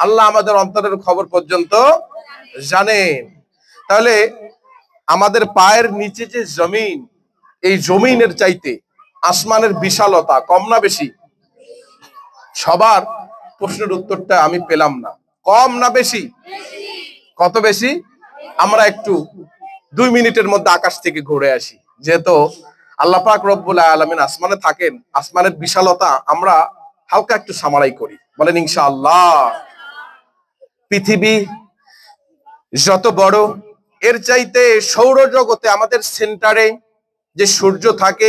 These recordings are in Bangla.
আল্লাহ আমাদের অন্তরের খবর পর্যন্ত জানেন। তাহলে আমাদের পায়ের নিচে যে জমিন, এই জমিনের চাইতে আসমানের বিশালতা কম না বেশি? সবার প্রশ্নের উত্তরটা আমি পেলাম না। কম না বেশি? কত বেশি? আমরা একটু 2 মিনিটের মধ্যে আকাশ থেকে ঘুরে আসি। যেহেতু আল্লাহ পাক রব্বুল আলামিন আসমানে থাকেন, আসমানের বিশালতা আমরা হালকা একটু সামারাই করি, বলেন ইনশাআল্লাহ। পৃথিবী যত বড়, এর চাইতে সৌরজগতে আমাদের সেন্টারে যে সূর্য থাকে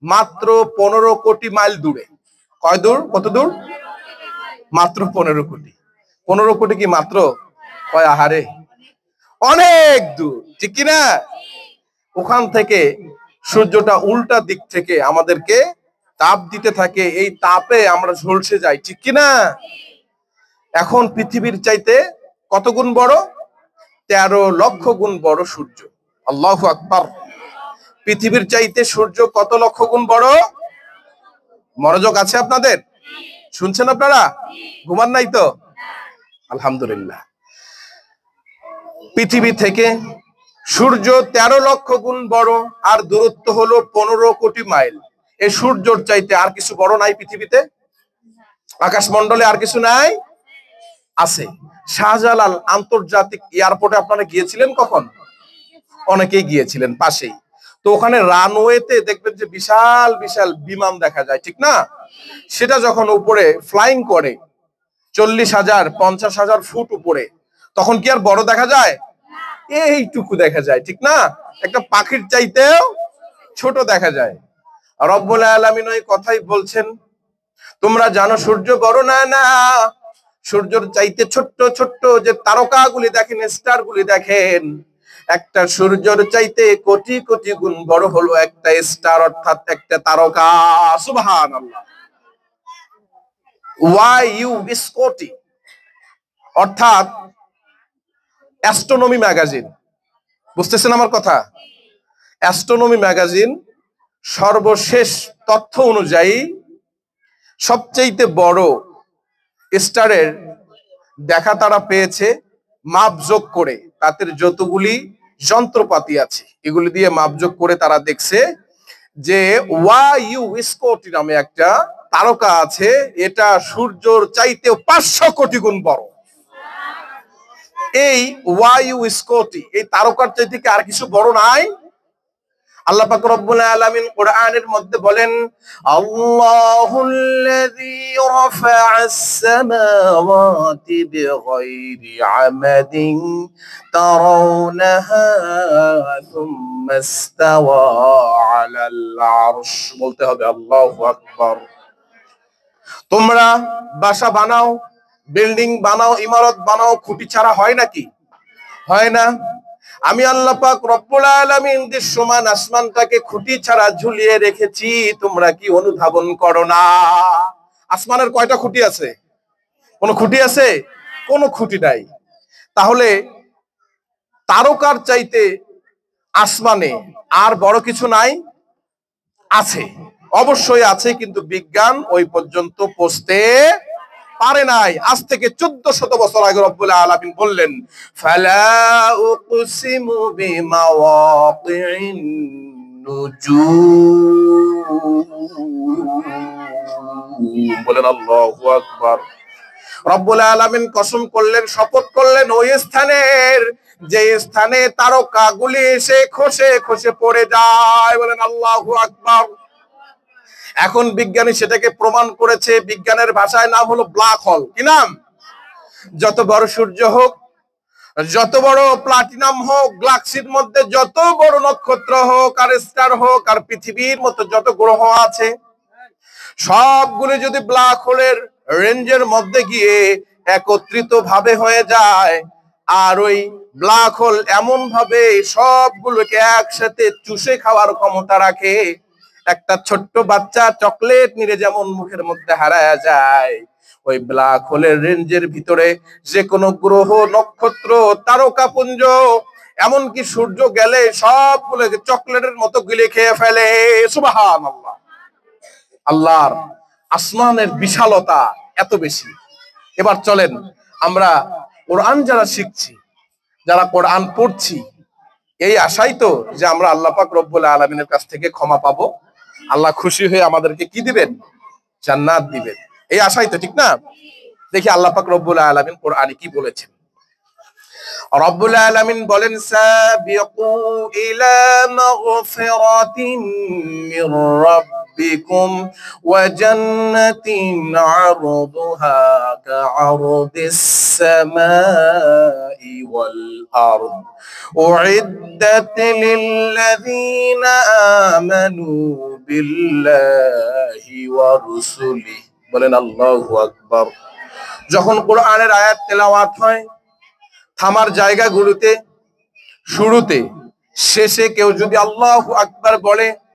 মাত্র 15 কোটি মাইল দূরে। কয় দূর? কত দূর? মাত্র 15 কোটি। 15 কোটি কি মাত্র? কয় আহারে, অনেক দূর, ঠিক কিনা? ওখান থেকে সূর্যটা উল্টা দিক থেকে আমাদেরকে তাপ দিতে থাকে, এই তাপে আমরা ঝলসে যাই, ঠিক কিনা? এখন পৃথিবীর চাইতে কত গুণ বড়? 13 লক্ষ গুণ বড় সূর্য। আল্লাহু আকবার। পৃথিবীর চাইতে সূর্য কত লক্ষ গুণ বড়? মনোযোগ আছে আপনাদের? শুনছেন আপনারা? ঘুমান নাই তো? আলহামদুলিল্লাহ। পৃথিবী থেকে সূর্য 13 লক্ষ গুণ বড়, আর দূরত্ব হলো 15 কোটি মাইল। এই সূর্যর চাইতে আর কিছু বড় নাই পৃথিবীতে? আকাশমণ্ডলে আর কিছু নাই? আছে। শাহজালাল আন্তর্জাতিক এয়ারপোর্টে আপনারা গিয়েছিলেন কখন? অনেকেই গিয়েছিলেন, পাশেই তো। ওখানে রানওয়েতে দেখবেন যে বিশাল বিশাল বিমান দেখা যায়, ঠিক না? সেটা যখন উপরে ফ্লাইং করে 40,000 50,000 ফুট উপরে, তখন কি আর বড় দেখা যায়? এইটুকু দেখা যায়, ঠিক না? একটা পাখির চাইতেও ছোট দেখা যায়। রব্বুল আলামিন ওই কথাই বলছেন, তোমরা জানো সূর্য বড় না? না, সূর্যের চাইতে ছোট্ট ছোট্ট যে তারকাগুলি দেখেন, স্টার গুলি দেখেন, একটা সূর্যের চাইতে কোটি কোটি গুণ বড় হলো একটা স্টার, অর্থাৎ একটা তারকা। সুবহানাল্লাহ। ওয়াইউ স্কটি অর্থাৎ অ্যাস্ট্রোনমি ম্যাগাজিন, বুঝতেছেন আমার কথা? অ্যাস্ট্রোনমি ম্যাগাজিন সর্বশেষ তথ্য অনুযায়ী সবচেয়ে বড় স্টারের দেখা তারা পেয়েছে মাপযোগ করে। তাদের যতগুলি যন্ত্রপাতি আছে এগুলি দিয়ে মাপযোগ করে তারা দেখছে যে ওয়াইউ স্কটি নামে একটা তারকা আছে, এটা সূর্যের চাইতেও 500 কোটি গুণ বড়। এই ওয়াইউ স্কটি, এই তারকার চাইতে কি আর কিছু বড় নাই? আল্লাহ পাক রব্বুল আলামিন কোরআনের মধ্যে বলেন, আল্লাহুল্লাযী রাফা'আস সামাওয়াতি বিগাইরি আমাদিন তারাউনাহা সুম্মা ইসতাওয়া আলাল আরশ। বলতে হবে আল্লাহু আকবার। তোমরা বাসা বানাও, বিল্ডিং বানাও, ইমারত বানাও, খুঁটি ছাড়া হয় নাকি? হয় না। আমি আল্লাহ পাক রব্বুল আলামিন দৃশ্যমান আসমানটাকে খুঁটি ছাড়া ঝুলিয়ে রেখেছি, তোমরা কি অনুধাবন করো না? আসমানের কয়টা খুঁটি আছে? কোন খুঁটি আছে? কোনো খুঁটি নাই। তাহলে তারকার চাইতে আসমানে আর বড় কিছু নাই? আছে, অবশ্যই আছে, কিন্তু বিজ্ঞান ওই পর্যন্ত পৌঁছতে পারে নাই। আজ থেকে 1400 বছর আগে রব্বুল আলামিন বললেন, ফালা উকসিমু বিমাওয়াকিন নুজুম। বলেন আল্লাহু আকবার। রব্বুল আলামিন কসম করলেন, শপথ করলেন ওই স্থানের, যে স্থানে তারকাগুলি এসে খসে খসে পড়ে যায়। বলেন আল্লাহু আকবার। এখন বিজ্ঞানী সেটাকে প্রমাণ করেছে, বিজ্ঞানের ভাষায় নাম হলো ব্ল্যাক হোল। কি নাম? যত বড় সূর্য হোক, যত বড় প্লাটিনাম হোক, গ্যালাক্সির মধ্যে যত বড় নক্ষত্র হোক আর স্টার হোক, আর পৃথিবীর মতো যত গ্রহ আছে, সবগুলো যদি ব্ল্যাক হোলের রেঞ্জের মধ্যে গিয়ে একত্রিত ভাবে হয়ে যায়, আর ওই ব্ল্যাক হোল এমন ভাবে সবগুলোকে একসাথে চুষে খাওয়ার ক্ষমতা রাখে, একটা ছোট্ট বাচ্চা চকলেট নিয়ে যেমন মুখের মধ্যে হারায় যায়, ওই ব্ল্যাক হোলের রেঞ্জের ভিতরে যে কোনো গ্রহ, নক্ষত্র, তারকাপুঞ্জ, এমনকি সূর্য গেলে সবগুলোকে চকলেটের মতো গিলে খেয়ে ফেলে। সুবহানাল্লাহ। আল্লাহর আসমানের বিশালতা এত বেশি। এবার চলেন আমরা কোরআন যারা শিখছি, যারা কোরআন পড়ছি, এই আশাই তো যে আমরা আল্লাহ পাক রব্বুল আলামিনের কাছ থেকে ক্ষমা পাবো, আল্লাহ খুশি হয়ে আমাদেরকে কি দিবেন? জান্নাত দিবেন। এই আশাই তো, ঠিক না? দেখি আল্লাহ পাক রব্বুল আলামিন কোরআনে কি বলেছেন। রব্বুল আলামিন বলেন, সাবিকু ইলা মাগফিরাতিন মির রাব্বিকুম ওয়া জান্নাতিন আরদুহা কাআরদিস সামাই ওয়াল আরদ উইদ্দাত লিল্লাযীনা আমানু বিল্লাহি ওয়া রাসূলিহি। বলেন আল্লাহু আকবার। যখন কোরআনের আয়াত তেলাওয়াত হয়, থামার জায়গাগুলোতে শুরুতে শেষে কেউ যদি আল্লাহু আকবার বলে,